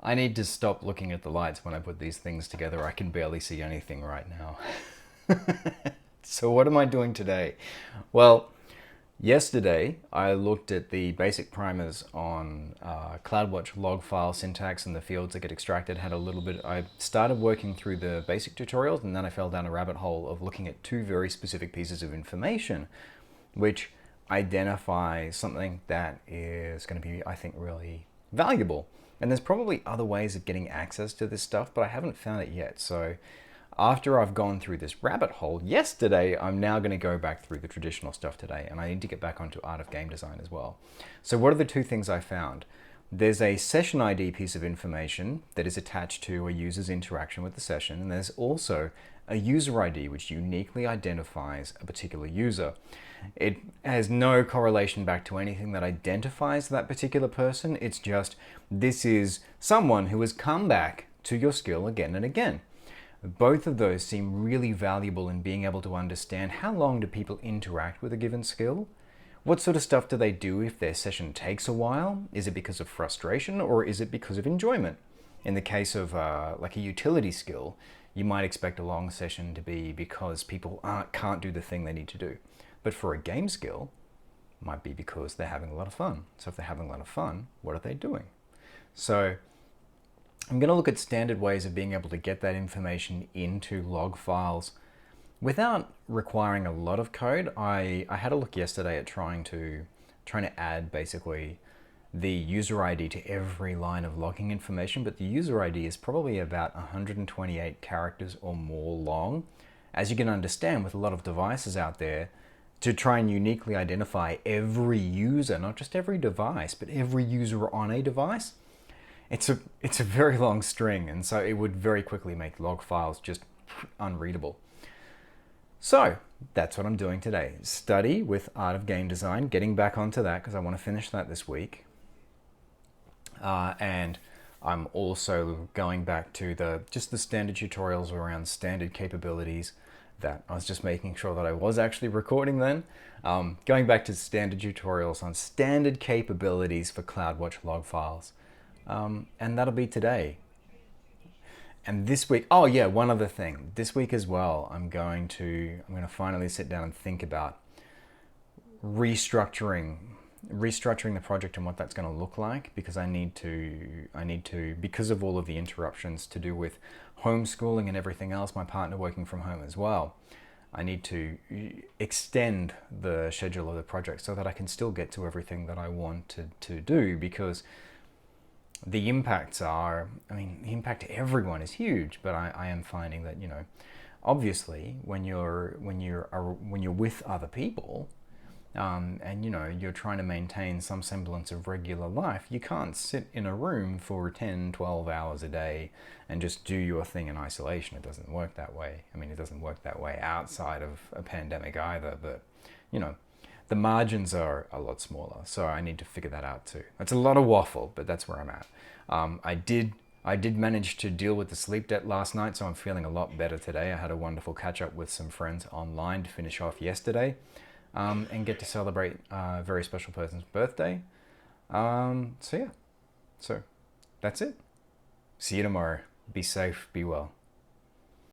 I need to stop looking at the lights when I put these things together. I can barely see anything right now. So what am I doing today? Well, yesterday I looked at the basic primers on CloudWatch log file syntax and the fields that get extracted. Had a little bit. I started working through the basic tutorials, and then I fell down a rabbit hole of looking at two very specific pieces of information, which identify something that is going to be, I think, really valuable. And there's probably other ways of getting access to this stuff, but I haven't found it yet. So after I've gone through this rabbit hole yesterday, I'm now going to go back through the traditional stuff today, and I need to get back onto Art of Game Design as well. So what are the two things I found? There's a session ID piece of information that is attached to a user's interaction with the session, and there's also a user ID which uniquely identifies a particular user. It has no correlation back to anything that identifies that particular person. It's just, this is someone who has come back to your skill again and again. Both of those seem really valuable in being able to understand how long do people interact with a given skill? What sort of stuff do they do if their session takes a while? Is it because of frustration or is it because of enjoyment? In the case of like a utility skill, you might expect a long session to be because people can't do the thing they need to do. But for a game skill, it might be because they're having a lot of fun. So if they're having a lot of fun, what are they doing? So I'm going to look at standard ways of being able to get that information into log files without requiring a lot of code. I had a look yesterday at trying to add basically the user ID to every line of logging information, but the user ID is probably about 128 characters or more long. As you can understand, with a lot of devices out there, to try and uniquely identify every user, not just every device, but every user on a device, it's a very long string, and so it would very quickly make log files just unreadable. So that's what I'm doing today. Study with Art of Game Design, getting back onto that because I want to finish that this week. And I'm also going back to the standard tutorials around standard capabilities that I was just making sure that I was actually recording then. Going back to standard tutorials on standard capabilities for CloudWatch log files. And that'll be today. And this week, oh yeah, one other thing. This week as well, I'm going to finally sit down and think about restructuring the project and what that's going to look like, because I need to, because of all of the interruptions to do with homeschooling and everything else, my partner working from home as well, I need to extend the schedule of the project so that I can still get to everything that I want to do, because the impacts are, the impact to everyone is huge, but I am finding that, obviously when you're with other people, and you're trying to maintain some semblance of regular life, you can't sit in a room for 10, 12 hours a day and just do your thing in isolation. It doesn't work that way. It doesn't work that way outside of a pandemic either, but the margins are a lot smaller, so I need to figure that out too. That's a lot of waffle, but that's where I'm at. I did manage to deal with the sleep debt last night, so I'm feeling a lot better today. I had a wonderful catch up with some friends online to finish off yesterday, and get to celebrate a very special person's birthday. So that's it. See you tomorrow. Be safe, be well.